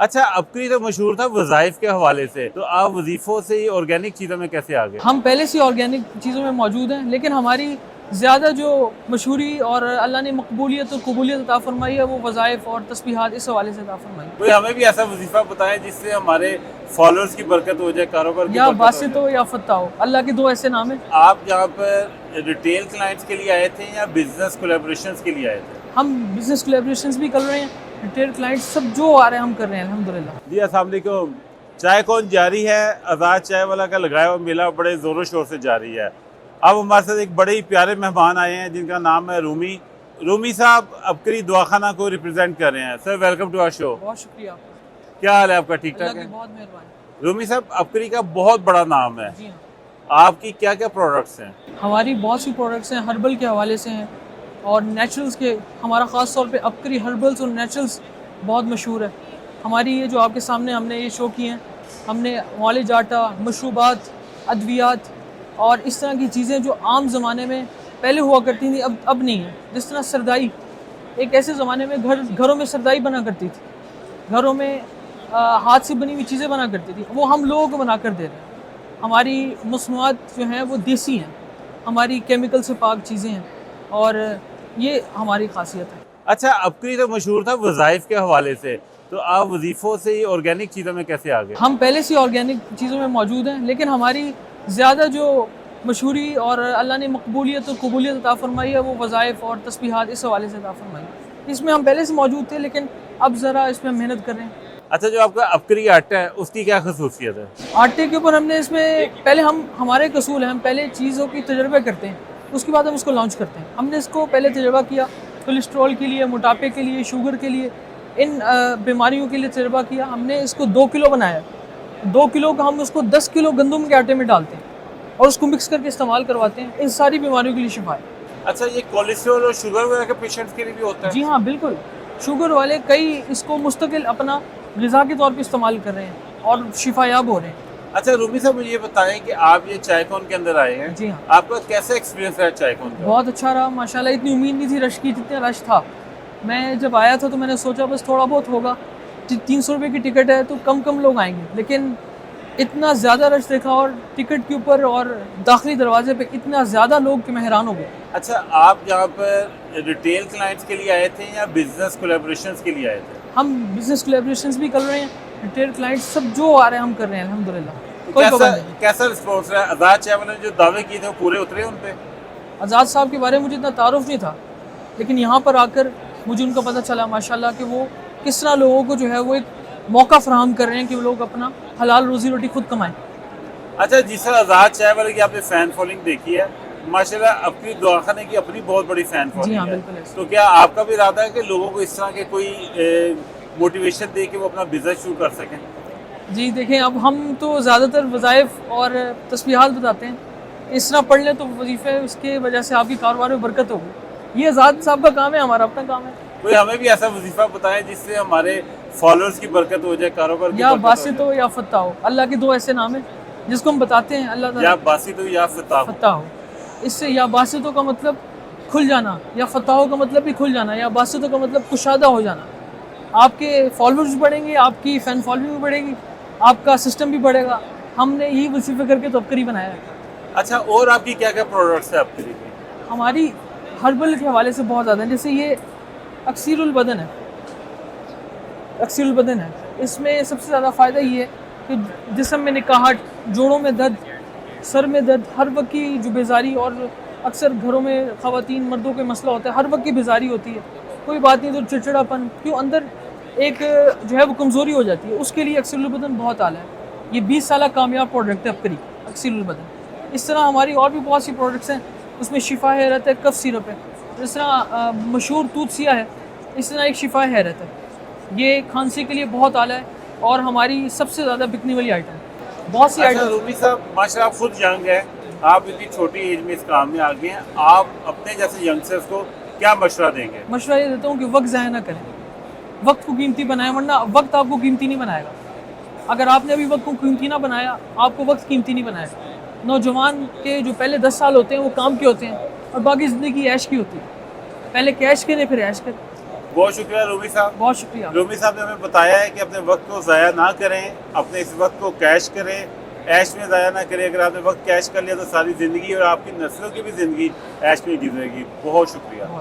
अच्छा, अपनी तो मशहूर था वज़ाइफ के हवाले से, तो आप वजीफों से ही ऑर्गेनिक चीज़ों में कैसे आ गए? हम पहले से ऑर्गेनिक चीज़ों में मौजूद हैं, लेकिन हमारी ज़्यादा जो मशहूरी और अल्लाह ने मकबूलियत और कबूलियत अता फरमाई है वो वज़ाइफ और तस्बीहात इस हवाले से अता फरमाई। कोई हमें भी ऐसा वजीफा बताएं जिससे हमारे फॉलोअर्स की बरकत हो जाए, कारोबार की या बरकत हो बासित जाए। हो या फत्ता हो, अल्लाह के दो ऐसे नाम हैं। आप यहाँ पर रिटेल क्लाइंट्स के लिए आए थे या बिजनेस कोलैबोरेशंस के लिए आए थे? हम बिज़नेस कोलैबोरेशंस भी कर रहे हैं, रिटेल क्लाइंट्स सब जो आ रहे हैं हम कर रहे हैं अल्हम्दुलिल्लाह। जी अस्सलाम वालेकुम। चाय कौन जारी है, आज़ाद चाय वाला का लगाया हुआ मेला बड़े ज़ोरों शोर से जारी है। अब हमारे साथ एक बड़े ही प्यारे मेहमान आए हैं जिनका नाम है रूमी। रूमी साहब अबकरी दवाखाना को रिप्रेजेंट कर रहे हैं। Sir welcome to our show. बहुत शुक्रिया आपका, क्या हाल है आपका? ठीक अल्लाह ठाक की है? बहुत मेहरबानी। रूमी साहब, अबकरी का बहुत बड़ा नाम है, जी हाँ, आपकी क्या क्या प्रोडक्ट्स हैं? हमारी बहुत सी प्रोडक्ट्स हैं, हर्बल के हवाले से हैं और नेचुरल्स के। हमारा ख़ास तौर पे अपकरी हर्बल्स और नेचुरल्स बहुत मशहूर है। हमारी ये जो आपके सामने हमने ये शो किए हैं, हमने मौलिज आटा, मशरूबात, अद्वियात और इस तरह की चीज़ें जो आम ज़माने में पहले हुआ करती थी अब नहीं है। जिस तरह सरदाई, एक ऐसे ज़माने में घरों में सरदाई बना करती थी, घरों में हाथ से बनी हुई चीज़ें बना करती थी, वो हम लोगों को बना कर दे रहे हैं। हमारी मसनूआत जो हैं वो देसी हैं, हमारी केमिकल से पाक चीज़ें हैं और ये हमारी खासियत है। अच्छा, अबकरी तो मशहूर था वज़ाइफ के हवाले से, तो आप वजीफ़ों से ही ऑर्गेनिक चीज़ों में कैसे आ गए? हम पहले से ऑर्गेनिक चीज़ों में मौजूद हैं, लेकिन हमारी ज़्यादा जो मशहूरी और अल्लाह ने मकबूलियत और कबूलियत अता फरमाई है वो वज़ाइफ और तस्बीहात इस हवाले से अता फरमाई। इसमें हम पहले से मौजूद थे, लेकिन अब ज़रा इसमें मेहनत कर रहे हैं। अच्छा, जो आपका अबकरी आटा है उसकी क्या खसूसियत है? आटे के ऊपर हमने इसमें पहले हमारे एक असूल है, हम पहले चीज़ों की तजर्बे करते हैं, उसके बाद हम उसको लॉन्च करते हैं। हमने इसको पहले तजर्बा किया कोलेस्ट्रॉल के लिए, मोटापे के लिए, शुगर के लिए, इन बीमारियों के लिए तजर्बा किया। हमने इसको 2 किलो बनाया। 2 किलो का हम उसको 10 किलो गंदम के आटे में डालते हैं और उसको मिक्स करके इस्तेमाल करवाते हैं। इन सारी बीमारियों के लिए शिफा है। अच्छा, ये कोलेस्ट्रॉल और शुगर वगैरह के पेशेंट्स के लिए भी होता है? जी हाँ, बिल्कुल। शुगर वाले कई इसको मुस्तकिल अपना ग़िज़ा के तौर पे इस्तेमाल कर रहे हैं और शिफायाब हो रहे हैं। अच्छा रूमी साहब, मुझे ये बताएं कि आप ये चायकॉन के अंदर आए हैं। जी हाँ, आपका कैसा एक्सपीरियंस रहा चायकॉन का? बहुत अच्छा रहा माशाल्लाह। इतनी उम्मीद नहीं थी रश की जितना रश था। मैं जब आया था तो मैंने सोचा बस थोड़ा बहुत होगा, 300 रुपये की टिकट है तो कम लोग आएंगे, लेकिन इतना ज़्यादा रश देखा और टिकट के ऊपर और दाखिली दरवाजे पे इतना ज़्यादा लोग कि मैं हैरान हो गया। अच्छा, आप यहाँ पर रिटेल क्लाइंट्स के लिए आए थे या बिजनेस कोलैबोरेशंस के लिए आए थे? हम बिज़नेस कोलैबोरेशंस भी कर रहे हैं, रिटेल क्लाइंट्स सब जो आ रहे हैं हम कर रहे हैं अल्हम्दुलिल्लाह। तो कोई कैसा पाबंदी नहीं। कैसा रिस्पॉन्स रहा? आज़ाद चाय वाले ने जो दावे किए थे वो पूरे उतरे उन पे? आज़ाद साहब के बारे में मुझे इतना तारुफ नहीं था, लेकिन यहाँ पर आकर मुझे उनका पता चला माशाल्लाह कि वो किस तरह लोगों को जो है वो एक मौका फराहम कर रहे हैं कि वो लोग अपना हलाल रोज़ी रोटी खुद कमाएं। अच्छा, जिस तरह आज़ाद चाय वाले की आपने फ़ैन फॉलोइंग देखी है, माशाल्लाह अपनी दवाखाने की अपनी बहुत बड़ी फ़ैन जी फॉलोइंग हाँ, है। बिल्कुल ऐसे। तो क्या आपका भी इरादा है कि लोगों को इस तरह के कोई मोटिवेशन दे के वो अपना बिजनेस शुरू कर सकें? जी देखें, अब हम तो ज़्यादातर वज़ाइफ और तस्बीहात बताते हैं, इस तरह पढ़ लें तो वजीफ़े, उसके वजह से आपकी कारोबार में बरकत होगी। ये आज़ाद साहब का काम है, हमारा अपना काम है। कोई हमें भी ऐसा वजीफा बताएं जिससे हमारे फॉलोअर्स की बरकत हो जाए, कारोबार की या बरकत बासित हो हो या फत्ता हो, अल्लाह के दो ऐसे नाम हैं जिसको हम बताते हैं, अल्लाह जाए। ताला या बासित हो या फताह हो। फत्ता हो। इससे या बासितों का मतलब खुल जाना, या फत्ताहों का मतलब भी खुल जाना, या बासितों का मतलब कुशादा हो जाना। आपके फॉलोअर्स बढ़ेंगे, आपकी फ़ैन फॉलोइंग भी बढ़ेगी, आपका सिस्टम भी बढ़ेगा। हमने यही वजीफे करके तो अबकरी बनाया है। अच्छा, और आपकी क्या क्या प्रोडक्ट्स है आपके लिए? हमारी हर्बल के हवाले से बहुत ज़्यादा है। जैसे ये अक्सीरुल बदन है, अक्सीरुल बदन है। इसमें सबसे ज़्यादा फ़ायदा ये है कि जिस्म में निकाहट, जोड़ों में दर्द, सर में दर्द, हर वक्त की जो बेजारी, और अक्सर घरों में ख़वातीन मर्दों के मसला होता है, हर वक्त की बेजारी होती है, कोई बात नहीं तो चिड़चिड़ापन, क्यों अंदर एक जो है वो कमज़ोरी हो जाती है, उसके लिए अक्सीरुल बदन बहुत आला है। ये 20 साल कामयाब प्रोडक्ट है अबकरी अक्सीरुल बदन। इस तरह हमारी और भी बहुत सी प्रोडक्ट्स हैं, उसमें शिफा हैरत है, कफ सिरप है। जिस तरह मशहूर तूतसिया है, इस तरह एक शिफा हैरत है, ये खांसी के लिए बहुत आला है और हमारी सबसे ज़्यादा बिकने वाली आइटम है। बहुत सी अच्छा आइटम। रूमी साहब, माशाल्लाह आप खुद यंग है, आप इतनी छोटी एज में इस काम में आ गए हैं, आप अपने जैसे यंगस्टर्स को क्या मशवरा देंगे? मशवरा ये देता हूँ कि वक्त ज़ाया ना करें, वक्त को कीमती बनाएं, वरना वक्त आपको कीमती नहीं बनाएगा। अगर आपने अभी वक्त को कीमती ना बनाया, आपको वक्त कीमती नहीं बनाएगा। नौजवान के जो पहले 10 साल होते हैं वो काम के होते हैं और बाकी ज़िंदगी ऐश की होती है। पहले कैश करें फिर ऐश करें। बहुत शुक्रिया रूमी साहब। बहुत शुक्रिया। रूमी साहब ने हमें बताया है कि अपने वक्त को ज़ाया ना करें, अपने इस वक्त को कैश करें, ऐश में ज़ाया ना करें। अगर आपने वक्त कैश कर लिया तो सारी ज़िंदगी और आपकी नस्लों की भी ज़िंदगी ऐश में गुजरेगी। बहुत शुक्रिया।